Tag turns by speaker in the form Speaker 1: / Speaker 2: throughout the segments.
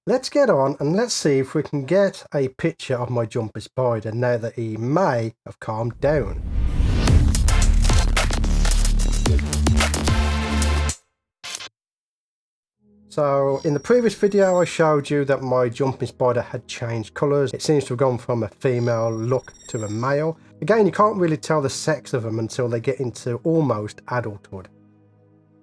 Speaker 1: let's get on and let's see if we can get a picture of my jumping spider now that he may have calmed down. So in the previous video I showed you that my jumping spider had changed colours. It seems to have gone from a female look to a male. Again, you can't really tell the sex of them until they get into almost adulthood.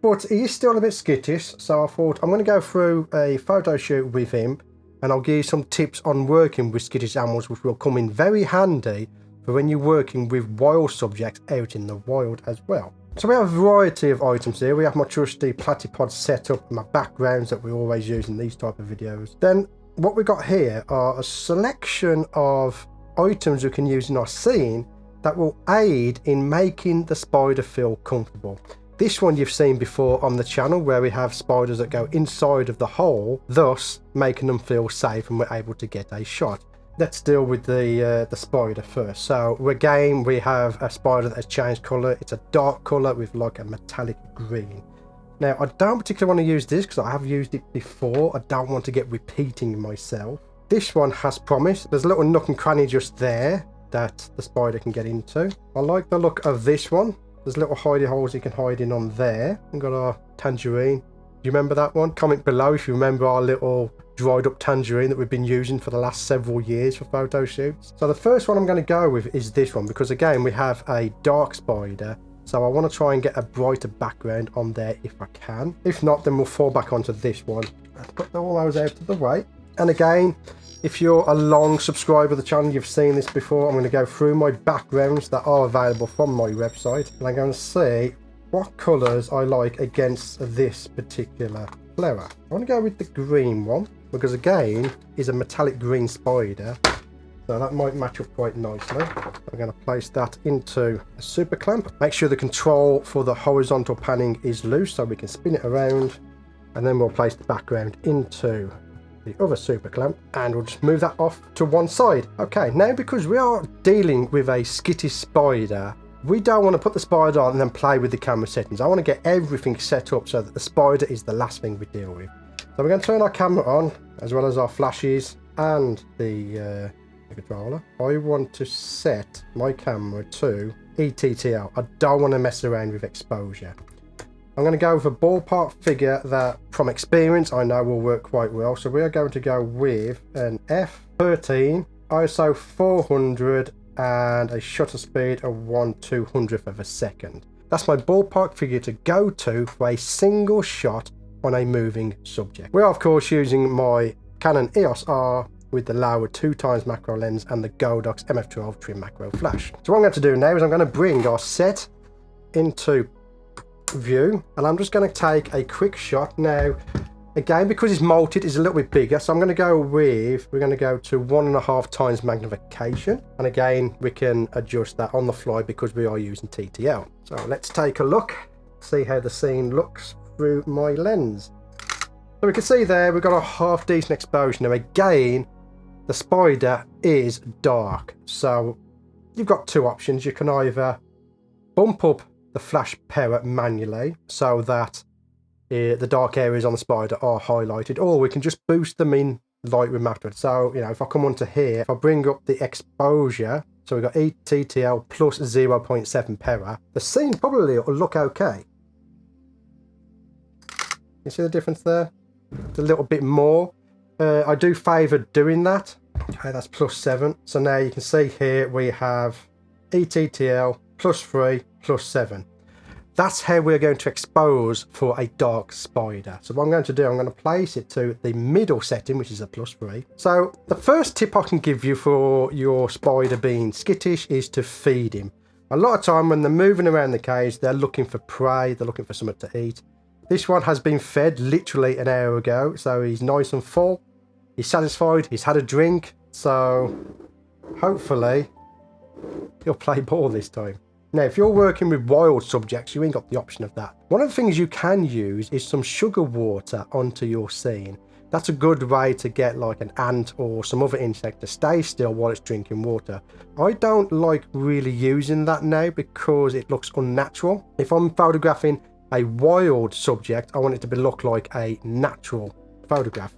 Speaker 1: But he is still a bit skittish, so I thought I'm going to go through a photo shoot with him and I'll give you some tips on working with skittish animals, which will come in very handy for when you're working with wild subjects out in the wild as well. So we have a variety of items here. We have my trusty platypod setup, my backgrounds that we always use in these type of videos. Then what we got here are a selection of items we can use in our scene that will aid in making the spider feel comfortable. This one you've seen before on the channel, where we have spiders that go inside of the hole, thus making them feel safe and we're able to get a shot. Let's deal with the spider first. So again, we have a spider that has changed colour. It's a dark colour with like a metallic green. Now, I don't particularly want to use this because I have used it before. I don't want to get repeating myself. This one has promise. There's a little nook and cranny just there that the spider can get into. I like the look of this one. There's little hidey holes you can hide in on there. We've got our tangerine. Do you remember that one? Comment below if you remember our little dried up tangerine that we've been using for the last several years for photo shoots. So the first one I'm going to go with is this one, because again we have a dark spider, so I want to try and get a brighter background on there if I can. If not, then we'll fall back onto this one. Let's put all those out of the way. And again, if you're a long subscriber of the channel, you've seen this before. I'm going to go through my backgrounds that are available from my website, and I'm going to see what colours I like against this particular flower. I want to go with the green one, because again, is a metallic green spider, so that might match up quite nicely. I'm going to place that into a super clamp. Make sure the control for the horizontal panning is loose so we can spin it around, and then we'll place the background into the other super clamp and we'll just move that off to one side. Okay, now because we are dealing with a skittish spider, we don't want to put the spider on and then play with the camera settings. I want to get everything set up so that the spider is the last thing we deal with. So we're going to turn our camera on, as well as our flashes and the controller. I want to set my camera to ETTL. I don't want to mess around with exposure. I'm going to go with a ballpark figure that, from experience, I know will work quite well. So we are going to go with an f13, ISO 400, and a shutter speed of 1/200th of a second. That's my ballpark figure to go to for a single shot on a moving subject. We are of course using my Canon EOS R with the lower 2x macro lens and the Godox MF12 trim macro flash. So what I'm going to do now is I'm going to bring our set into view, and I'm just going to take a quick shot. Now again, because it's multed, it's a little bit bigger, so I'm going to go with, we're going to go to 1.5x magnification, and again we can adjust that on the fly because we are using TTL. So let's take a look, see how the scene looks through my lens. So we can see there we've got a half decent exposure. Now again, the spider is dark, so you've got two options. You can either bump up the flash power manually so that the dark areas on the spider are highlighted, or we can just boost them in Lightroom afterwards. So, you know, if I come onto here, if I bring up the exposure, so we've got ETTL plus 0.7 power, the scene probably will look okay. You see the difference there? It's a little bit more. I do favour doing that. Okay, that's +7. So now you can see here we have ETTL +3 +7. That's how we're going to expose for a dark spider. So what I'm going to do, I'm going to place it to the middle setting, which is a +3. So the first tip I can give you for your spider being skittish is to feed him. A lot of time when they're moving around the cage, they're looking for prey, they're looking for something to eat. This one has been fed literally an hour ago, so he's nice and full. He's satisfied, he's had a drink, so hopefully he'll play ball this time. Now, if you're working with wild subjects, you ain't got the option of that. One of the things you can use is some sugar water onto your scene. That's a good way to get like an ant or some other insect to stay still while it's drinking water. I don't like really using that now because it looks unnatural. If I'm photographing a wild subject, I want it to look like a natural photograph.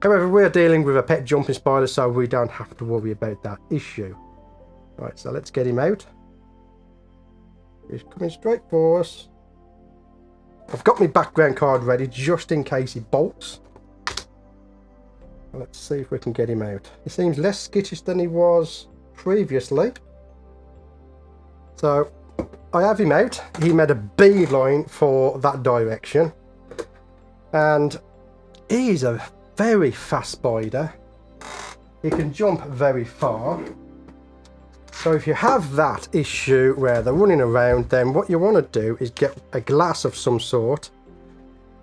Speaker 1: However, we're dealing with a pet jumping spider, so we don't have to worry about that issue. Right, so let's get him out. He's coming straight for us. I've got my background card ready just in case he bolts. Let's see if we can get him out. He seems less skittish than he was previously. So I have him out. He made a beeline for that direction. And he's a very fast spider. He can jump very far. So if you have that issue where they're running around, then what you want to do is get a glass of some sort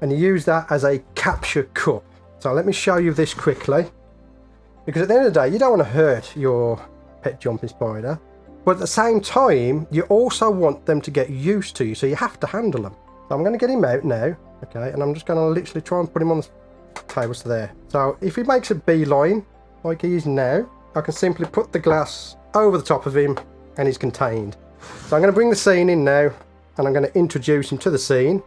Speaker 1: and you use that as a capture cup. So let me show you this quickly, because at the end of the day you don't want to hurt your pet jumping spider, but at the same time you also want them to get used to you, so you have to handle them. So I'm going to get him out now, okay, and I'm just going to literally try and put him on the table to there. So if he makes a beeline like he is now, I can simply put the glass over the top of him and he's contained. So I'm going to bring the scene in now and I'm going to introduce him to the scene,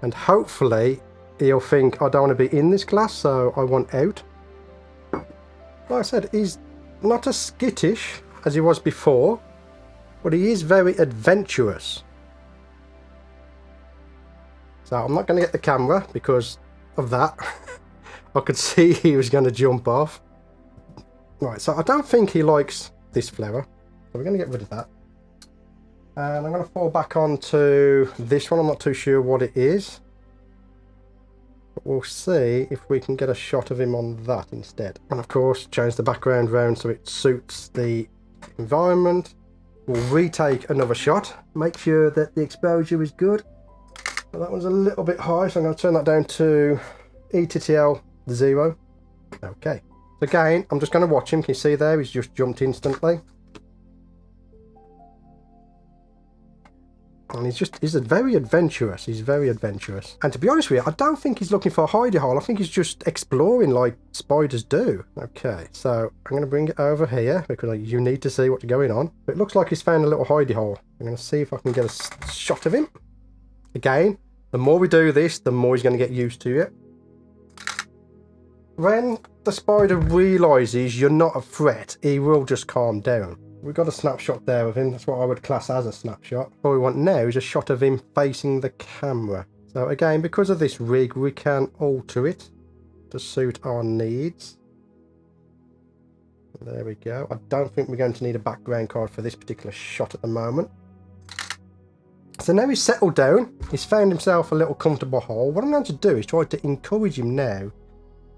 Speaker 1: and hopefully he'll think I don't want to be in this glass, so I want out. Like I said, he's not as skittish as he was before, but he is very adventurous. So I'm not going to get the camera because of that. I could see he was going to jump off. Right, so I don't think he likes this flower, so we're going to get rid of that. And I'm going to fall back onto this one. I'm not too sure what it is, but we'll see if we can get a shot of him on that instead. And of course, change the background round so it suits the environment. We'll retake another shot, make sure that the exposure is good. But that one's a little bit high, so I'm going to turn that down to ETTL 0. Okay. Again, I'm just going to watch him. Can you see there? He's just jumped instantly. And he's very adventurous. He's very adventurous. And to be honest with you, I don't think he's looking for a hidey hole. I think he's just exploring like spiders do. Okay, so I'm going to bring it over here because you need to see what's going on. But it looks like he's found a little hidey hole. I'm going to see if I can get a shot of him. Again, the more we do this, the more he's going to get used to it. When the spider realises you're not a threat, he will just calm down. We've got a snapshot there of him. That's what I would class as a snapshot. What we want now is a shot of him facing the camera. So again, because of this rig, we can alter it to suit our needs. There we go. I don't think we're going to need a background card for this particular shot at the moment. So now he's settled down. He's found himself a little comfortable hole. What I'm going to do is try to encourage him now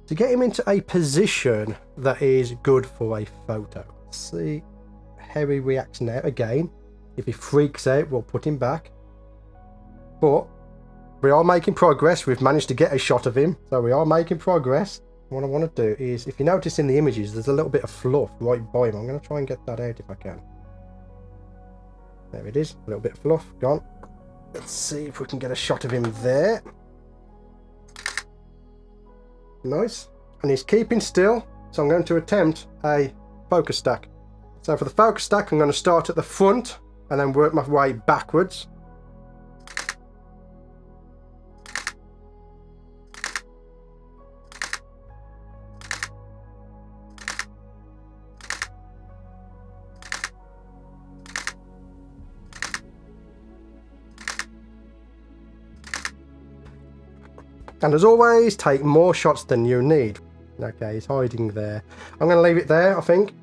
Speaker 1: to get him into a position that is good for a photo. See how he reacts now. Again, if he freaks out, we'll put him back. But we are making progress. We've managed to get a shot of him, so we are making progress. What I want to do is, if you notice in the images, there's a little bit of fluff right by him. I'm going to try and get that out if I can. There it is, a little bit of fluff gone. Let's see if we can get a shot of him there. Nice. And he's keeping still, so I'm going to attempt a focus stack. So for the focus stack, I'm going to start at the front and then work my way backwards. And as always, take more shots than you need. Okay, he's hiding there. I'm going to leave it there, I think.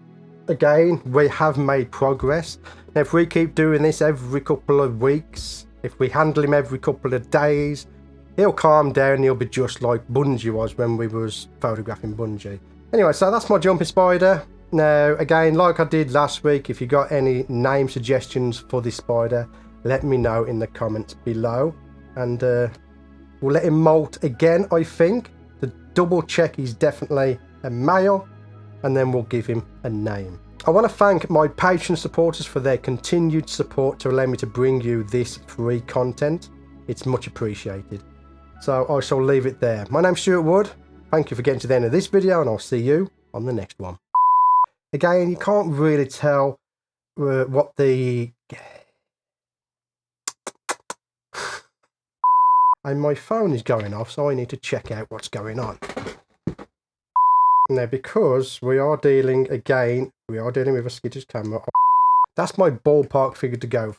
Speaker 1: Again, we have made progress. Now, if we keep doing this every couple of weeks, if we handle him every couple of days, he'll calm down. He'll be just like Bungie was when we was photographing Bungie. Anyway, so that's my jumping spider. Now, again, like I did last week, if you got any name suggestions for this spider, let me know in the comments below. And we'll let him molt again, I think, to double check he's definitely a male, and then we'll give him a name. I want to thank my Patreon supporters for their continued support to allow me to bring you this free content. It's much appreciated. So I shall leave it there. My name's Stewart Wood. Thank you for getting to the end of this video, and I'll see you on the next one. Again, you can't really tell what the... And my phone is going off, so I need to check out what's going on. Now, because we are dealing with a skittish camera, that's my ballpark figure to go